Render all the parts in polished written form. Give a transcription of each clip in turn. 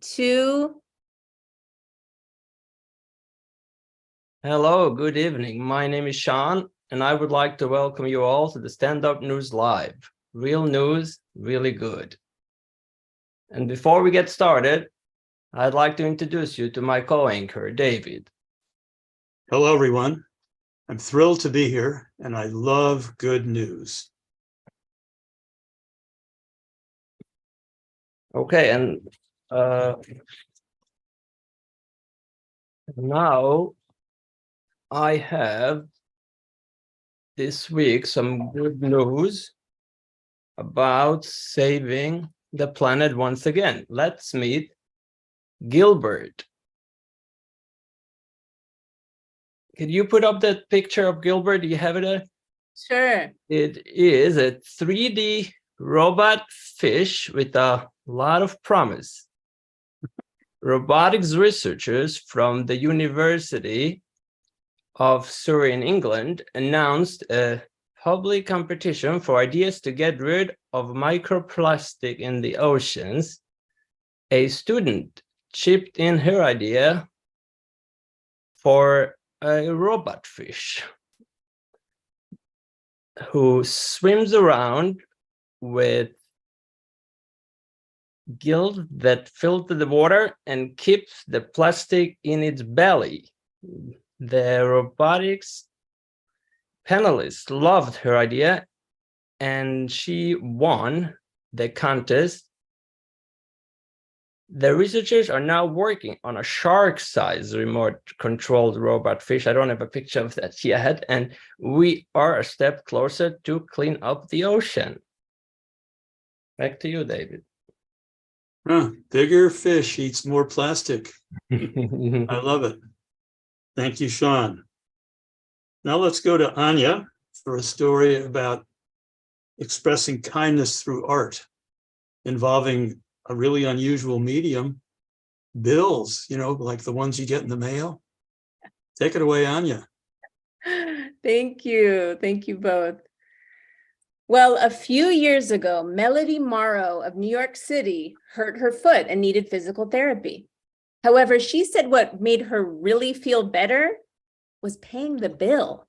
2. Hello, good evening. My name is Sean, and I would like to welcome you all to the Stand Up News Live. Real news, really good. And before we get started, I'd like to introduce you to my co-anchor, David. Hello, everyone. I'm thrilled to be here, and I love good news. Okay, and now I have this week some good news about saving the planet once again. Let's meet Gilbert. Can you put up that picture of Gilbert? Do you have it there? Sure. It is a 3D robot fish with a lot of promise. Robotics researchers from the University of Surrey in England announced a public competition for ideas to get rid of microplastic in the oceans. A student chipped in her idea for a robot fish who swims around with gills that filter the water and keeps the plastic in its belly. The robotics panelists loved her idea, and she won the contest. The researchers are now working on a shark-sized remote-controlled robot fish. I don't have a picture of that yet, and we are a step closer to clean up the ocean. Back to you, David. Bigger fish eats more plastic. I love it. Thank you, Sean. Now let's go to Anya for a story about expressing kindness through art involving a really unusual medium, bills, like the ones you get in the mail. Take it away, Anya. Thank you. Thank you both. Well, a few years ago, Melody Morrow of New York City hurt her foot and needed physical therapy. However, she said what made her really feel better was paying the bill.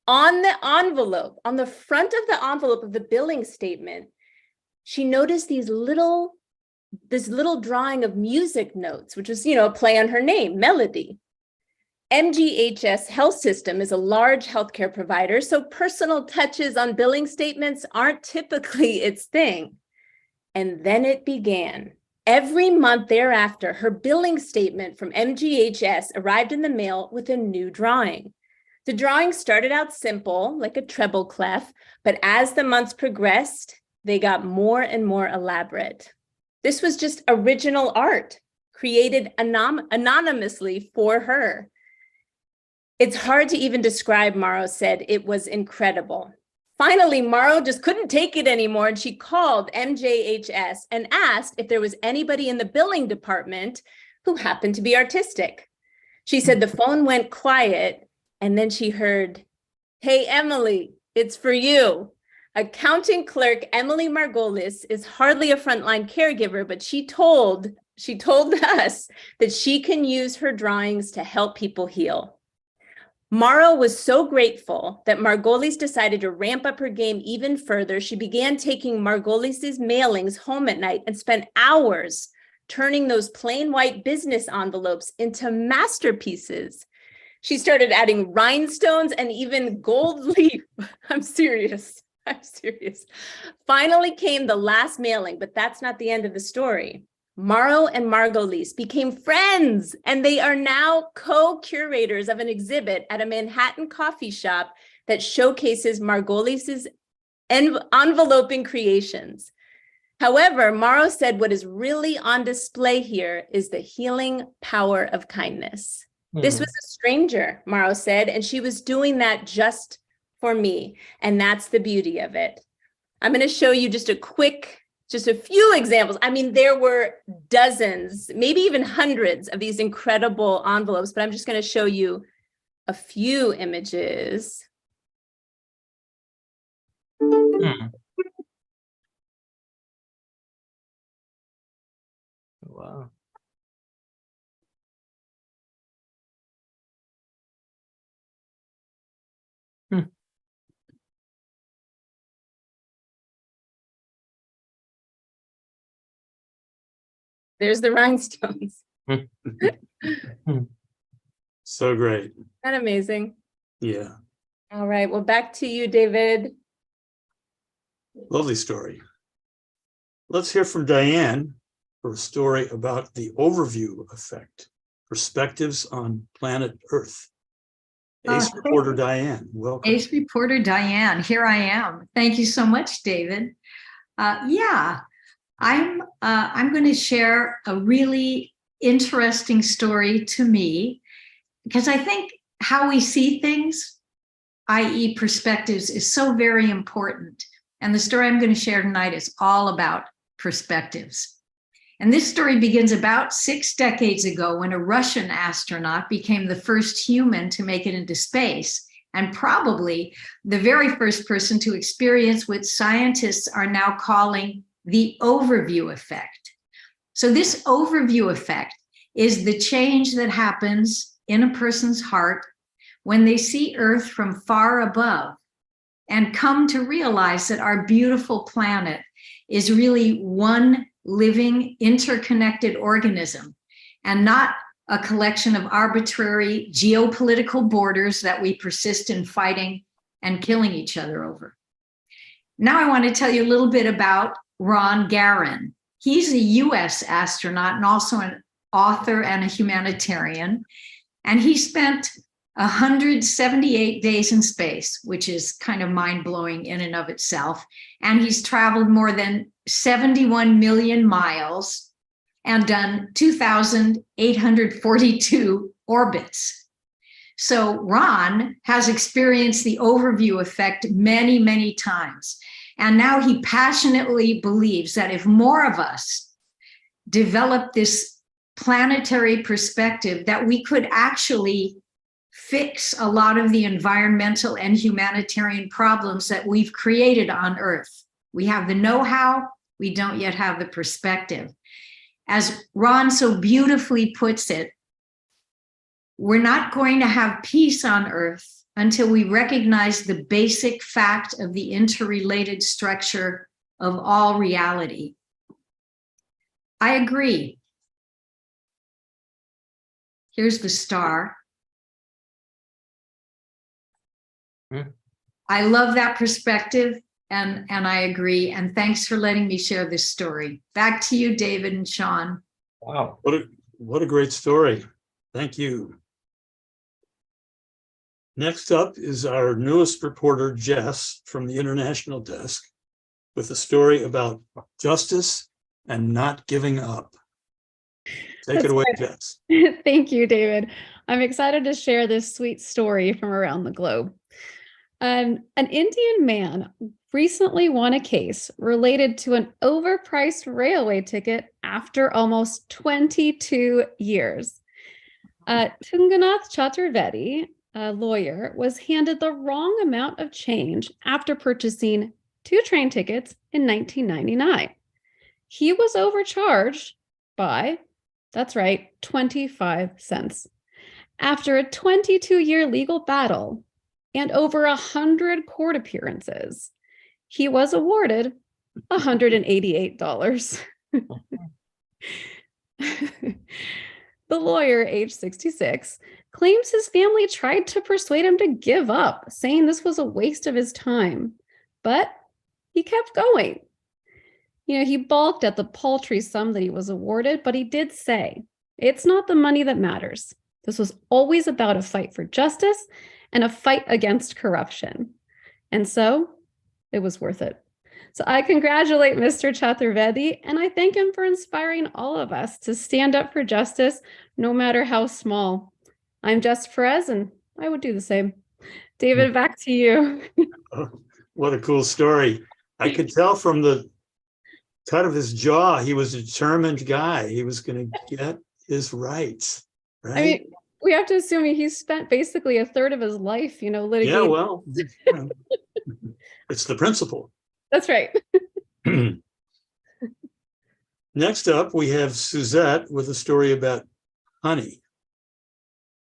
On the envelope, on the front of the envelope of the billing statement, she noticed this little drawing of music notes, which was, a play on her name, Melody. MGHS Health System is a large healthcare provider, so personal touches on billing statements aren't typically its thing. And then it began. Every month thereafter, her billing statement from MGHS arrived in the mail with a new drawing. The drawing started out simple, like a treble clef, but as the months progressed, they got more and more elaborate. This was just original art, created anonymously for her. It's hard to even describe, Morrow said. It was incredible. Finally, Morrow just couldn't take it anymore, and she called MJHS and asked if there was anybody in the billing department who happened to be artistic. She said the phone went quiet, and then she heard, "Hey, Emily, it's for you." Accounting clerk Emily Margolis is hardly a frontline caregiver, but she told us that she can use her drawings to help people heal. Morrow was so grateful that Margolis decided to ramp up her game even further. She began taking Margolis's mailings home at night and spent hours turning those plain white business envelopes into masterpieces. She started adding rhinestones and even gold leaf. I'm serious. Finally came the last mailing, but that's not the end of the story. Morrow and Margolis became friends, and they are now co-curators of an exhibit at a Manhattan coffee shop that showcases Margolis's enveloping creations. However, Morrow said what is really on display here is the healing power of kindness. This was a stranger, Morrow said, and she was doing that just for me, and that's the beauty of it. I'm going to show you just a few examples. I mean, there were dozens, maybe even hundreds of these incredible envelopes, but I'm just going to show you a few images. Wow. There's the rhinestones. So great. Isn't that amazing? Yeah. All right, well, back to you, David. Lovely story. Let's hear from Diane for a story about the overview effect, perspectives on planet Earth. Ace reporter Diane, welcome. Ace reporter Diane, here I am. Thank you so much, David. Yeah, I'm going to share a really interesting story to me, because I think how we see things, i.e. perspectives, is so very important. And the story I'm going to share tonight is all about perspectives. And this story begins about 6 decades ago when a Russian astronaut became the first human to make it into space, and probably the very first person to experience what scientists are now calling the overview effect. So this overview effect is the change that happens in a person's heart when they see Earth from far above and come to realize that our beautiful planet is really one living, interconnected organism, and not a collection of arbitrary geopolitical borders that we persist in fighting and killing each other over. Now I want to tell you a little bit about Ron Garan. He's a US astronaut and also an author and a humanitarian. And he spent 178 days in space, which is kind of mind-blowing in and of itself. And he's traveled more than 71 million miles and done 2,842 orbits. So Ron has experienced the overview effect many, many times. And now he passionately believes that if more of us develop this planetary perspective, that we could actually fix a lot of the environmental and humanitarian problems that we've created on Earth. We have the know-how, we don't yet have the perspective. As Ron so beautifully puts it, we're not going to have peace on Earth until we recognize the basic fact of the interrelated structure of all reality. I agree. Here's the star. I love that perspective, and I agree. And thanks for letting me share this story. Back to you, David and Sean. Wow. What a great story. Thank you. Next up is our newest reporter, Jess, from the International Desk, with a story about justice and not giving up. Take it away, Jess. Thank you, David. I'm excited to share this sweet story from around the globe. An Indian man recently won a case related to an overpriced railway ticket after almost 22 years. Tunganath Chaturvedi, a lawyer, was handed the wrong amount of change after purchasing 2 train tickets in 1999. He was overcharged by, that's right, 25 cents. After a 22-year legal battle and over 100 court appearances, he was awarded $188. The lawyer, age 66, claims his family tried to persuade him to give up, saying this was a waste of his time, but he kept going. He balked at the paltry sum that he was awarded, but he did say, it's not the money that matters. This was always about a fight for justice and a fight against corruption. And so it was worth it. So I congratulate Mr. Chaturvedi, and I thank him for inspiring all of us to stand up for justice, no matter how small. I'm Jess Perez, and I would do the same. David, back to you. Oh, what a cool story. I could tell from the cut of his jaw, he was a determined guy. He was going to get his rights, right? I mean, we have to assume he spent basically a third of his life, litigating. Yeah, well, it's the principle. That's right. Next up, we have Suzette with a story about honey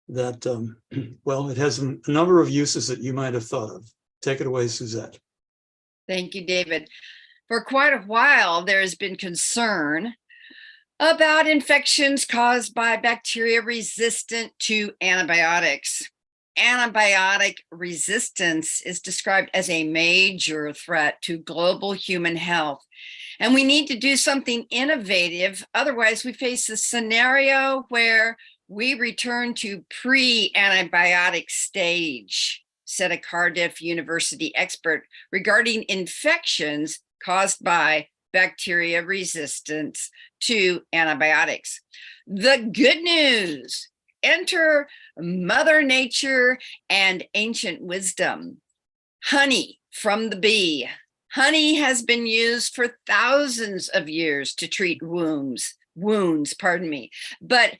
that, well, it has a number of uses that you might have thought of. Take it away, Suzette. Thank you, David. For quite a while, there has been concern about infections caused by bacteria resistant to antibiotics. Antibiotic resistance is described as a major threat to global human health. And we need to do something innovative. Otherwise, we face a scenario where we return to pre-antibiotic stage, said a Cardiff University expert regarding infections caused by bacteria resistance to antibiotics. The good news, enter Mother Nature and ancient wisdom. Honey from the bee. Honey has been used for thousands of years to treat wounds, but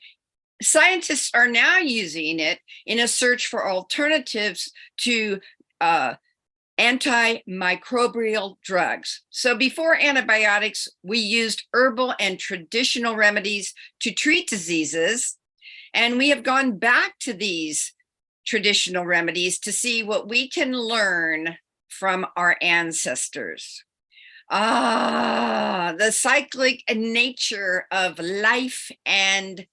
scientists are now using it in a search for alternatives to antimicrobial drugs. So before antibiotics, we used herbal and traditional remedies to treat diseases. And we have gone back to these traditional remedies to see what we can learn from our ancestors. The cyclic nature of life and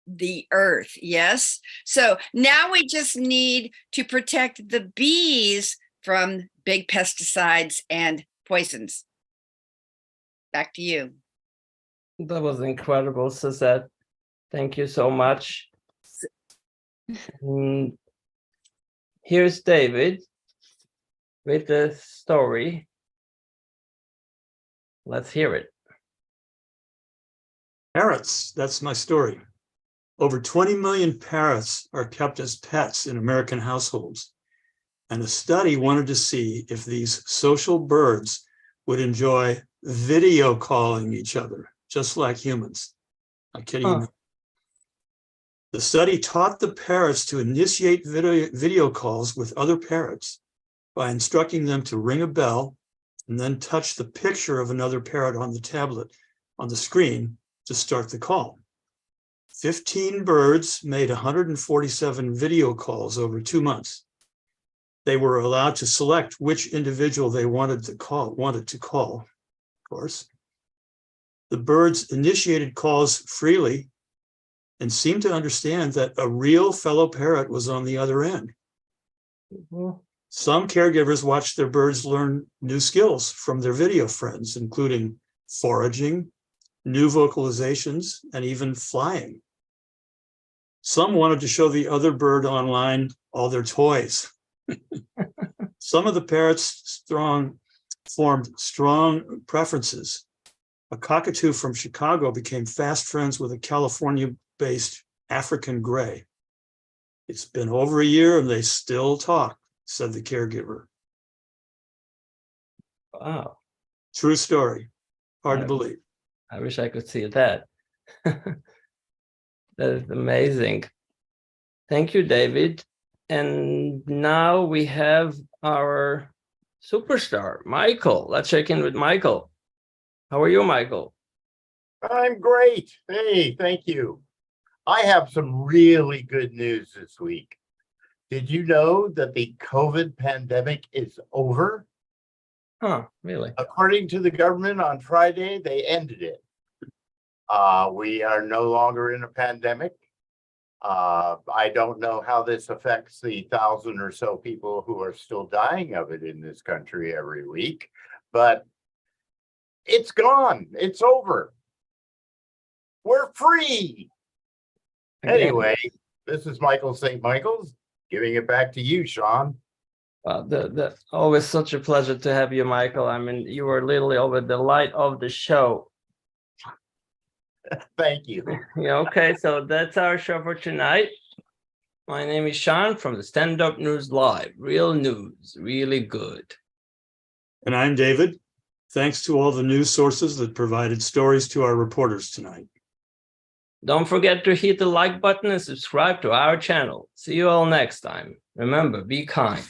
the earth, yes? So now we just need to protect the bees from big pesticides and poisons. Back to you. That was incredible, Suzette. Thank you so much. Here's David with the story. Let's hear it. Parrots, that's my story. Over 20 million parrots are kept as pets in American households. And a study wanted to see if these social birds would enjoy video calling each other, just like humans. I'm kidding you. The study taught the parrots to initiate video calls with other parrots by instructing them to ring a bell and then touch the picture of another parrot on the tablet on the screen to start the call. 15 birds made 147 video calls over 2 months. They were allowed to select which individual they wanted to call, of course. The birds initiated calls freely and seemed to understand that a real fellow parrot was on the other end. Some caregivers watched their birds learn new skills from their video friends, including foraging, new vocalizations, and even flying. Some wanted to show the other bird online all their toys. Some of the parrots formed strong preferences. A cockatoo from Chicago became fast friends with a California-based African gray. It's been over a year and they still talk, said the caregiver. Wow. True story. Hard to believe. I wish I could see that. That is amazing. Thank you, David. And now we have our superstar, Michael. Let's check in with Michael. How are you, Michael? I'm great. Hey, thank you. I have some really good news this week. Did you know that the COVID pandemic is over? Huh, really? According to the government on Friday, they ended it. We are no longer in a pandemic. I don't know how this affects the 1,000 or so people who are still dying of it in this country every week, but it's gone. It's over. We're free. Anyway, this is Michael St. Michael's, giving it back to you, Sean. Always such a pleasure to have you, Michael. I mean, you were literally over the light of the show. Thank you. Yeah, okay, so that's our show for tonight. My name is Sean from the Stand Up News Live. Real news, really good. And I'm David. Thanks to all the news sources that provided stories to our reporters tonight. Don't forget to hit the like button and subscribe to our channel. See you all next time. Remember, be kind.